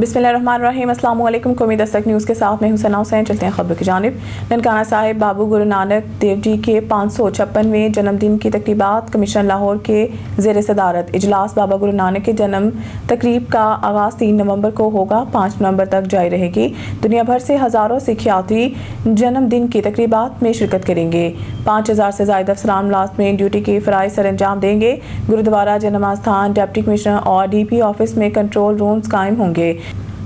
बिस्मिल्लाहिर्रहमानिर्रहीम। अस्सलाम वालेकुम। कौमी दस्तक न्यूज़ के साथ मैं हुसैना हुसैन। चलते हैं खबर की जानिब। ननकाना साहिब बाबू गुरु नानक देव जी के 556वें जन्मदिन की तकरीबात कमिश्नर लाहौर के ज़ेर सदारत इजलास। बाबा गुरु नानक के जन्म तकरीब का आगाज़ 3 नवंबर को होगा, 5 नवंबर तक जारी रहेगी। दुनिया भर से हज़ारों सिख यात्री जन्मदिन की तकरीबात में शिरकत करेंगे। 5000 से ज़ायद अफसरान मुलाज़मीन ड्यूटी के फ़राइज़ सर अंजाम देंगे। गुरुद्वारा जनमाज़ स्थान, डिप्टी कमिश्नर और DP ऑफिस में कंट्रोल रूम्स कायम होंगे।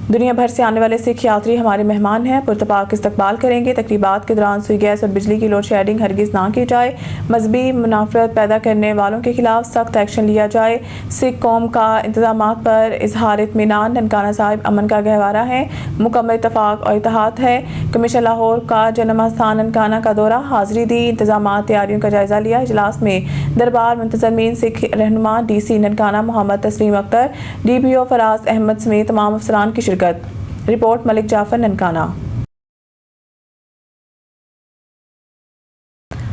दुनिया भर से आने वाले सिख यात्री हमारे मेहमान हैं, पुरतपाक इस्तकबाल करेंगे। तकरीबात के दौरान सुई गैस और बिजली की लोड शेडिंग हरगिज़ ना की जाए। मजहबी मुनाफरत पैदा करने वालों के खिलाफ सख्त एक्शन लिया जाए। सिख कौम का इंतजामात पर इजहार इत्मीनान। ननकाना साहिब अमन का गहवारा है, मुकम्मल इत्तफाक और इत्तेहाद है। कमिश्नर लाहौर का जन्म स्थान ननकाना का दौरा, हाजिरी दी, इंतजामात तैयारियों का जायजा लिया। इजलास में दरबार मुंतजमीन सिख रहनुमा DC ननकाना मोहम्मद तस्लीम अख्तर, DPO फराज अहमद समेत तमाम अफसरान की शिरकत। रिपोर्ट मलिक जाफर, ननकाना।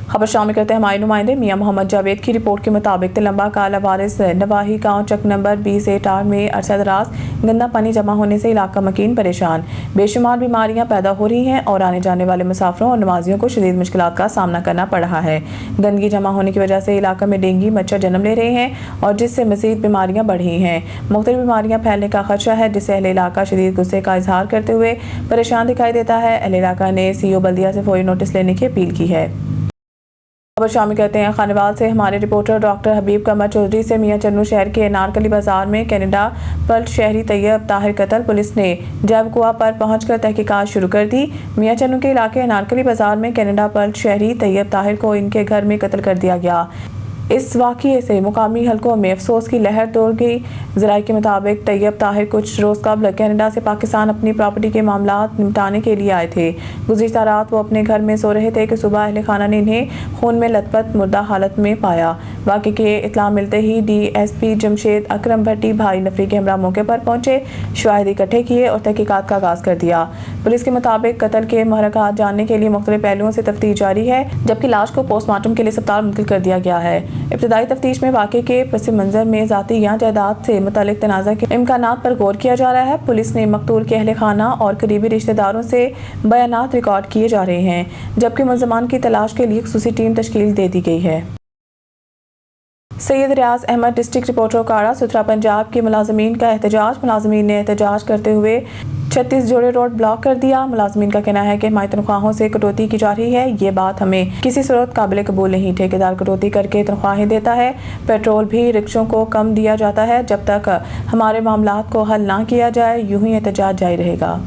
खबर शामिल करते हैं हमारे नुमाइंदे मियां मोहम्मद जावेद की रिपोर्ट के मुताबिक तिलंबा का लवारिस नवाही गांव चक नंबर 20 में अरसा दराज गंदा पानी जमा होने से इलाका मकीन परेशान। बेशुमार बीमारियां पैदा हो रही हैं और आने जाने वाले मुसाफिरों और नमाजियों को शदीद मुश्किलात का सामना करना पड़ रहा है। गंदगी जमा होने की वजह से इलाका में डेंगू मच्छर जन्म ले रहे हैं और जिससे मजीद बीमारियां बढ़ रही हैं। मुख्तलिफ बीमारियां फैलने का खदशा है, जिससे अहले इलाका शदीद गुस्से का इजहार करते हुए परेशान दिखाई देता है। अहले इलाका ने CO बल्दिया से फौरी नोटिस लेने की अपील की है। खबर शामिल करते हैं खानेवाल से हमारे रिपोर्टर डॉक्टर हबीब कमर चौधरी से। मियां चन्नू शहर के अनारकली बाजार में कनाडा पलट शहरी तैयब ताहिर कत्ल, पुलिस ने जैवकुआ पर पहुंचकर तहकीकात शुरू कर दी। मियां चन्नू के इलाके अनारकली बाजार में कनाडा पलट शहरी तैयब ताहिर को इनके घर में कत्ल कर दिया गया। इस वाक़ये से मुकामी हलकों में अफसोस की लहर दौड़ गई। ज़राए के मुताबिक तैयब ताहिर कुछ रोज़ कबल कनाडा से पाकिस्तान अपनी प्रॉपर्टी के मामलात निपटाने के लिए आए थे। गुज़िश्ता रात वो अपने घर में सो रहे थे कि सुबह अहले खाना ने इन्हें खून में लथपथ मुर्दा हालत में पाया। वाक़ये की इत्तला मिलते ही DSP जमशेद अकरम भट्टी भाई नफरी के हमरा मौके पर पहुंचे, शवाहिद इकट्ठे किए और तहकीकात का आगाज़ कर दिया। पुलिस के मुताबिक कत्ल के महरक़ात जानने के लिए मुख्तलिफ पहलुओं से तफ्तीश जारी है, जबकि लाश को पोस्टमार्टम के लिए अस्पताल मुंतकिल कर दिया गया है। इब्तदाई तफ्तीश में वाक़े के पस मंज़र में ज़ाती या जायदाद से मुतालिक तनाज़ा के इम्कानात पर गौर किया जा रहा है। पुलिस ने मकतूल के अहले खाना और करीबी रिश्तेदारों से बयानात रिकॉर्ड किए जा रहे हैं, जबकि मुलज़मान की तलाश के लिए खुसूसी टीम तश्कील दे दी गई है। सैयद रियाज अहमद, डिस्ट्रिक्ट रिपोर्टर काड़ा। सुथरा पंजाब के मुलाजमीन का एहतजाज। मुलाजमीन ने एहतजाज करते हुए 36 जोड़े रोड ब्लॉक कर दिया। मुलाजमीन का कहना है कि हमारी तनख्वाहों से कटौती की जा रही है, ये बात हमें किसी सूरत काबिल कबूल नहीं। ठेकेदार कटौती करके तनख्वाहें देता है, पेट्रोल भी रिक्शों को कम दिया जाता है। जब तक हमारे मामलात को हल ना किया जाए यूं ही एहतजाज जारी रहेगा।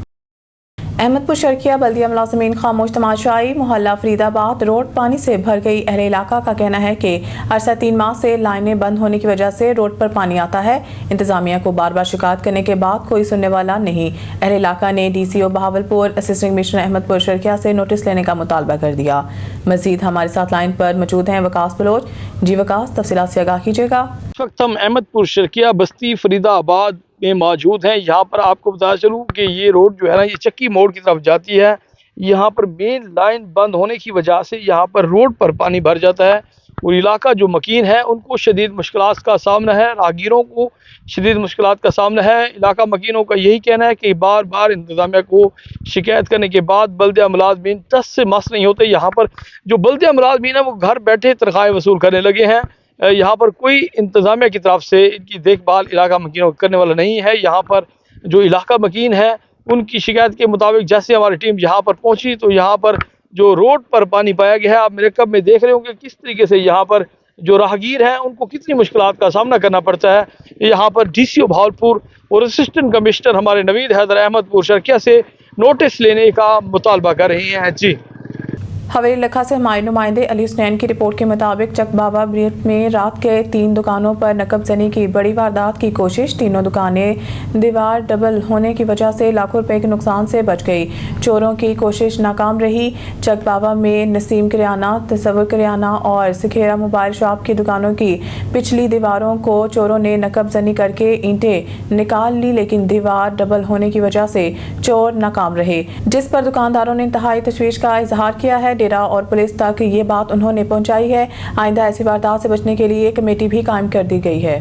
अहमदपुर शर्किया बल्दिया मुलाजमीन खामोश तमाशाई। मोहल्ला फरीदाबाद रोड पानी से भर गई। अहले इलाका का कहना है कि अरसा 3 माह से लाइनें बंद होने की वजह से रोड पर पानी आता है। इंतजामिया को बार बार शिकायत करने के बाद कोई सुनने वाला नहीं। अहले इलाका ने DCO Bahawalpur, assistant commissioner Ahmadpur Sharqia से नोटिस लेने का मुतालबा कर दिया। मजीद हमारे साथ लाइन पर मौजूद हैं वकास बलोच। जी वकास, तफसीलात से आगाह कीजिएगा। इस वक्त हम अहमदपुर शर्किया बस्ती फरीदाबाद में मौजूद हैं। यहाँ पर आपको बता चलूँ कि ये रोड जो है ना, ये चक्की मोड़ की तरफ जाती है। यहाँ पर मेन लाइन बंद होने की वजह से यहाँ पर रोड पर पानी भर जाता है और इलाका जो मकीन है उनको शदीद मुश्किलात का सामना है, राहगीरों को शदीद मुश्किलात का सामना है। इलाका मकीनों का यही कहना है कि बार बार इंतजामिया को शिकायत करने के बाद बल्दिया मुलाजमीन 10 से मस नहीं होते। यहाँ पर जो बल्दिया मुलाजमीन है वो घर बैठे तनख्वाहें वसूल करने लगे हैं। यहाँ पर कोई इंतजामिया की तरफ से इनकी देखभाल इलाका मकीनों करने वाला नहीं है। यहाँ पर जो इलाका मकीन है उनकी शिकायत के मुताबिक जैसे हमारी टीम यहाँ पर पहुँची तो यहाँ पर जो रोड पर पानी पाया गया है, आप मेरे कब में देख रहे होंगे किस तरीके से यहाँ पर जो राहगीर हैं उनको कितनी मुश्किलात का सामना करना पड़ता है। यहाँ पर DCO बहावलपुर और असिस्टेंट कमिश्नर हमारे नवीद हैदर अहमदपुर शर्किया से नोटिस लेने का मुतालबा कर रही हैं। जी हवेली लखा से हमारे नुमाइंदे अली हुसैन की रिपोर्ट के मुताबिक चक बाबा ब्रियत में रात के 3 दुकानों पर नकब जनी की बड़ी वारदात की कोशिश। तीनों दुकानें दीवार डबल होने की वजह से लाखों रुपए के नुकसान से बच गई। चोरों की कोशिश नाकाम रही। चक बाबा में नसीम किराना, तसव्वुर किराना और सिखेरा मोबाइल शॉप की दुकानों की पिछली दीवारों को चोरों ने नकब जनी करके ईंटें निकाल ली, लेकिन दीवार डबल होने की वजह से चोर नाकाम रहे, जिस पर दुकानदारों ने इंतहाई तशवीश का इजहार किया है। डेरा और पुलिस तक ये बात उन्होंने पहुंचाई है। आइंदा ऐसी वारदात से बचने के लिए कमेटी भी कायम कर दी गई है।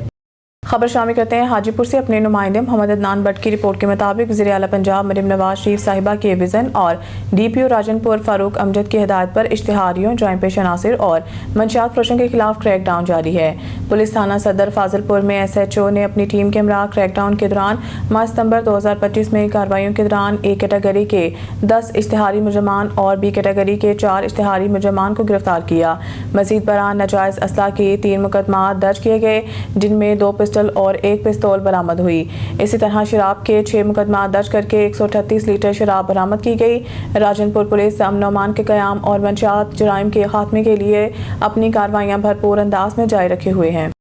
खबर शामिल करते हैं हाजीपुर से अपने नुमाइंदे मोहम्मद अदनान भट्ट की रिपोर्ट के मुताबिक वज़ीर आला पंजाब मरीम नवाज शरीफ साहिबा के विज़न और DPO राजनपुर फारूक अमजद की हिदायत पर इश्तिहारियों, जॉइंट पेश अनासिर और मंशियात फरोशों के खिलाफ क्रैकडाउन जारी है। पुलिस थाना सदर फाजिलपुर में SHO ने अपनी टीम के हमरा क्रैकडाउन के दौरान माह सितंबर 2025 में कार्रवाइयों के दौरान A कैटेगरी के 10 इश्तिहारी मुजरमान और B कैटेगरी के 4 इश्तिहारी मुजरमान को गिरफ्तार किया। मजीद बरान नाजायज़ असला के 3 मुकदमा दर्ज किए गए, जिनमें 2 पिस्टल और 1 पिस्तौल बरामद हुई। इसी तरह शराब के 6 मुकदमा दर्ज करके 138 लीटर शराब बरामद की गई। राजनपुर पुलिस अमन अमान के क़याम और मंशियात जराइम के खात्मे के लिए अपनी कार्रवाइयां भरपूर अंदाज में जारी रखे हुए हैं।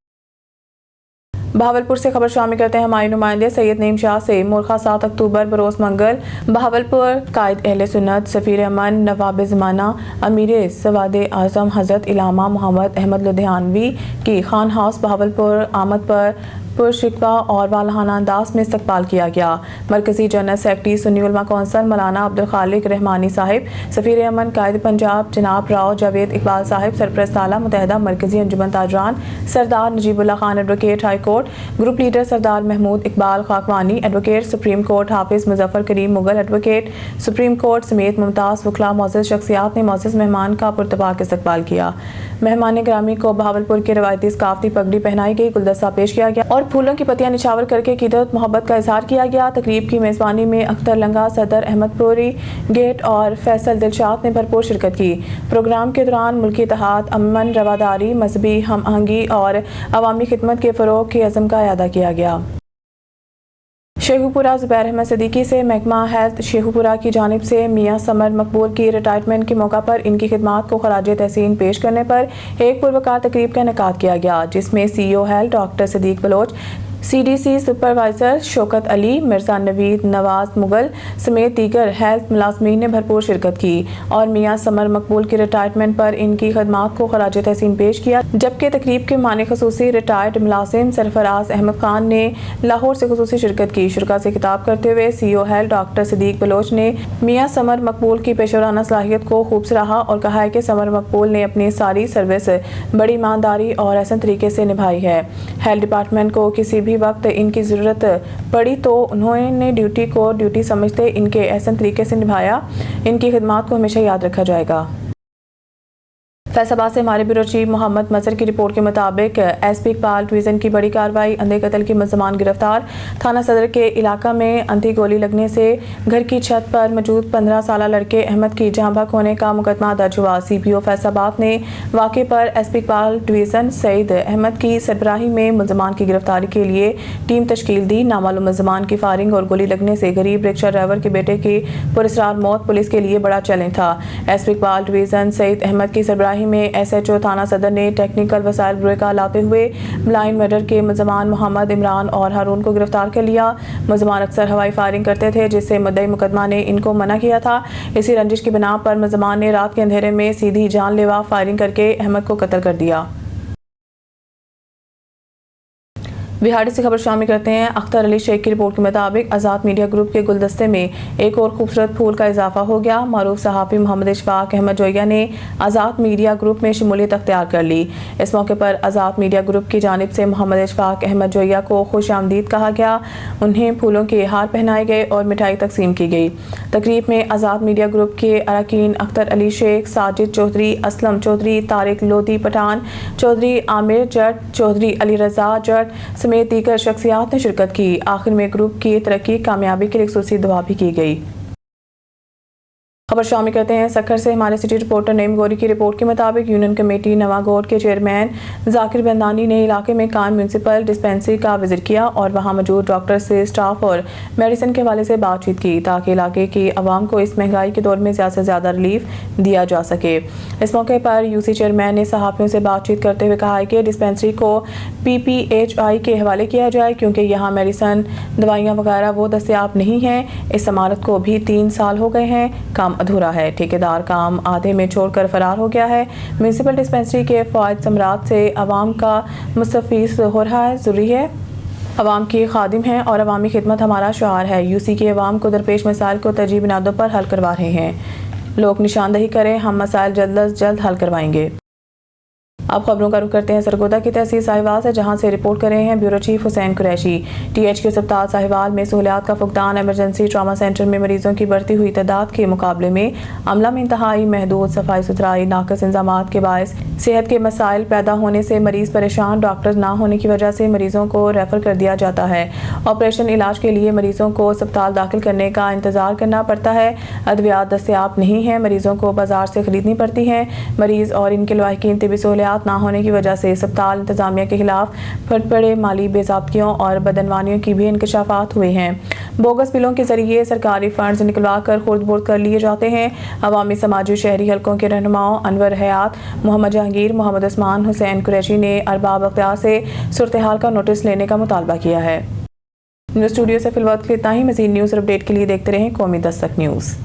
बहावलपुर से खबर शामिल करते हैं हमारे नुमाइंदे सैयद नईम शाह से मुल्का 7 अक्टूबर बरोज़ मंगल बहावलपुर कायद अहले सुन्नत सफ़ीर अमन नवाब ज़माना अमीर सवादे आज़म हज़रत इलामा मोहम्मद अहमद लुधियानवी की खान हाउस बहावलपुर आमद पर पुरशिकवा और वालहाना अंदाज में इस्तकबाल किया गया। मरकजी जनरल सेक्रेटरी सुन्नी उलमा कौंसल मौलाना अब्दुल खालिक रहमानी साहिब, सफ़ीर अमन कायद पंजाब जनाब राव जावेद इकबाल साहिब, सरपरस्त आला मुत्तहदा मरकजी अंजुमन ताजरान Sardar Najibullah Khan advocate high court, group leader Sardar Mahmood Iqbal Khakwani advocate supreme court, Hafiz Muzaffar Karim Mughal advocate supreme court समेत मुमताज़ वकला मोअज़्ज़ज़ शख्सियात ने मोअज़्ज़ज़ मेहमान का पुरतबाक इस्तकबाल किया। मेहमान ग्रामी को बहावलपुर की रवायती सकाफती पगड़ी पहनाई गई, गुलदस्ता पेश किया गया और फूलों की पत्तियां निछावर करके क़ीदत मोहब्बत का इजहार किया गया। तकरीब की मेज़बानी में अख्तर लंगा, सदर अहमदपुरी गेट और फैसल दिलशाद ने भरपूर शिरकत की। प्रोग्राम के दौरान मुल्की इत्तेहाद, अमन, रवादारी, मजहबी हम आहंगी और अवामी खिदमत के फ़रोग़ के अज़्म का अदा किया गया। शेखुपुरा ज़ुबैर अहमद सिद्दीकी से महकमा हेल्थ शेखुपुरा की जानिब से मियाँ समर मकबूल की रिटायरमेंट के मौका पर इनकी खिदमात को खराज तहसीन पेश करने पर एक पुरवकार तकरीब का इनेकाद किया गया, जिसमें CEO health doctor Siddiq Baloch, CDC supervisor Shaukat Ali, Mirza Naveed Nawaz Mughal समेत दीगर हेल्थ मुलाज़मीन ने भरपूर शिरकत की और मियाँ समर मकबूल की रिटायरमेंट पर इनकी खदमात को खराज तहसीन पेश किया। जबकि तकरीब के माने खसूसी रिटायर्ड मुलाजिम सरफराज अहमद खान ने लाहौर से खसूसी शिरकत की। शुरा से खिताब करते हुए CEO health doctor Siddiq Baloch ने मियाँ समर मकबूल की पेशेवराना सलाहियत को खूब सराहा और कहा है कि समर मकबूल ने अपनी सारी सर्विस बड़ी ईमानदारी और एहसन तरीके से निभाई है। हेल्थ डिपार्टमेंट को किसी भी वक्त इनकी ज़रूरत पड़ी तो उन्होंने ड्यूटी को ड्यूटी समझते इनके एहसन तरीके से निभाया। इनकी खिदमात को हमेशा याद रखा जाएगा। फैसलाबाद से हमारे ब्यूरो चीफ मोहम्मद मजहर की रिपोर्ट के मुताबिक SP इकबाल डिवीज़न की बड़ी कार्रवाई, अंधे कत्ल की मुलज़मान गिरफ्तार। थाना सदर के इलाका में अंधी गोली लगने से घर की छत पर मौजूद 15 साला लड़के अहमद की जहां बहक होने का मुकदमा दर्ज हुआ। CPO फैसलाबाद ने वाक़े पर SP इकबाल डिवीज़न सईद अहमद की सरबराही में मुलज़मान की गिरफ्तारी के लिए टीम तश्कील दी। नामालूम मुलज़मान की फायरिंग और गोली लगने से गरीब रिक्शा ड्राइवर के बेटे की पुरअसरार मौत पुलिस के लिए बड़ा चैलेंज था। SP इकबाल डिवीज़न सईद अहमद की सरबराही में SHO थाना सदर ने टेक्निकल वसाइल ब्यूरो का लाते हुए ब्लाइंड मर्डर के मुलज़मान मोहम्मद इमरान और हारून को गिरफ्तार कर लिया। मुलज़मान अक्सर हवाई फायरिंग करते थे, जिससे मुद्दई मुकदमा ने इनको मना किया था। इसी रंजिश की बिना पर मुलज़मान ने रात के अंधेरे में सीधी जानलेवा फायरिंग करके अहमद को कत्ल कर दिया। बिहाड़ी से खबर शामिल करते हैं। अख्तर अली शेख की रिपोर्ट के मुताबिक आज़ाद मीडिया ग्रुप के गुलदस्ते में एक और खूबसूरत फूल का इजाफा हो गया। मारूफ सहाफ़ी मोहम्मद इशफाक अहमद जोइया ने आज़ाद मीडिया ग्रुप में शमूलियत अख्तियार कर ली। इस मौके पर आज़ाद मीडिया ग्रुप की जानिब से मोहम्मद इशफाक अहमद जोइया को खुश आमदीद कहा गया। उन्हें फूलों के हार पहनाए गए और मिठाई तकसीम की गई। तकरीब में आज़ाद मीडिया ग्रुप के अरकान अख्तर अली शेख, साजिद चौधरी, असलम चौधरी, तारिक लोधी पठान चौधरी, आमिर जट चौधरी, अली रजा जट समेत दीगर शख्सियात ने शिरकत की। आखिर में ग्रुप की तरक्की कामयाबी के लिए खुसूसी दुआ भी की गई। खबर शामिल करते हैं सक्खर से हमारे सिटी रिपोर्टर नईम गौरी की रिपोर्ट के मुताबिक यूनियन कमेटी नवागोट के चेयरमैन जाकिर बंदानी ने इलाके में कायम म्यूनसिपल डिस्पेंसरी का विजिट किया और वहां मौजूद डॉक्टर से स्टाफ और मेडिसिन के हवाले से बातचीत की, ताकि इलाके की आवाम को इस महंगाई के दौर में ज़्यादा से ज़्यादा रिलीफ दिया जा सके। इस मौके पर UC चेयरमैन ने सहाफ़ियों से बातचीत करते हुए कहा कि डिस्पेंसरी को PPHI के हवाले किया जाए, क्योंकि यहाँ मेडिसिन दवाइयाँ वगैरह वो दस्तियाब नहीं हैं। इस इमारत को भी 3 साल हो गए हैं, काम अधूरा है। ठेकेदार काम आधे में छोड़कर फरार हो गया है। म्यूनसिपल डिस्पेंसरी के फ़ायद समरात से आवाम का मुस्तफ़ीज़ हो रहा है। ज़रूरी है अवाम की खादिम हैं और अवामी खिदमत हमारा शुआर है। UC के अवाम को दरपेश मसाइल को तरजीह बुनियादों पर हल करवा रहे हैं। लोग निशानदही करें, हम मसाइल जल्द अज जल्द हल करवाएंगे। अब खबरों का रुख करते हैं सरगोदा की तहसील साहिवाल से, जहां से रिपोर्ट कर रहे हैं bureau chief Hussain Qureshi. THQ अस्पताल साहिवाल में सहूलियात का फुकदान। इमरजेंसी ट्रामा सेंटर में मरीजों की बढ़ती हुई तादाद के मुकाबले में अमला में इंतहाई महदूद सफाई सुथराई नाकस इंतजामात के बायस सेहत के मसाइल पैदा होने से मरीज परेशान। डॉक्टर ना होने की वजह से मरीजों को रेफर कर दिया जाता है। ऑपरेशन इलाज के लिए मरीजों को अस्पताल दाखिल करने का इंतजार करना पड़ता है। अद्वियात दस्तयाब नहीं है, मरीजों को बाजार से खरीदनी पड़ती है। मरीज और इनके लवाहिकीन तिबी सहूलियात ना होने की वजह से अस्पताल इंतजामिया के खिलाफ बड़े माली बेज़ाब्तियों और बदनवानियों की भी इंकशाफात हुए हैं। बोगस बिलों के जरिए सरकारी फंड्स निकलवा कर खुर्द बुर्द कर लिए जाते हैं। अवामी समाजी शहरी हलकों के रहनुमाओं अनवर हयात, मोहम्मद जहांगीर, मोहम्मद उस्मान, हुसैन कुरैशी ने अरबाब अख्तियार से सूरत हाल का नोटिस लेने का मुतालबा किया है। न्यूज़ स्टूडियो से फिलहाल इतना ही। मज़ीद न्यूज़ अपडेट के लिए देखते रहें कौमी दस्तक न्यूज़।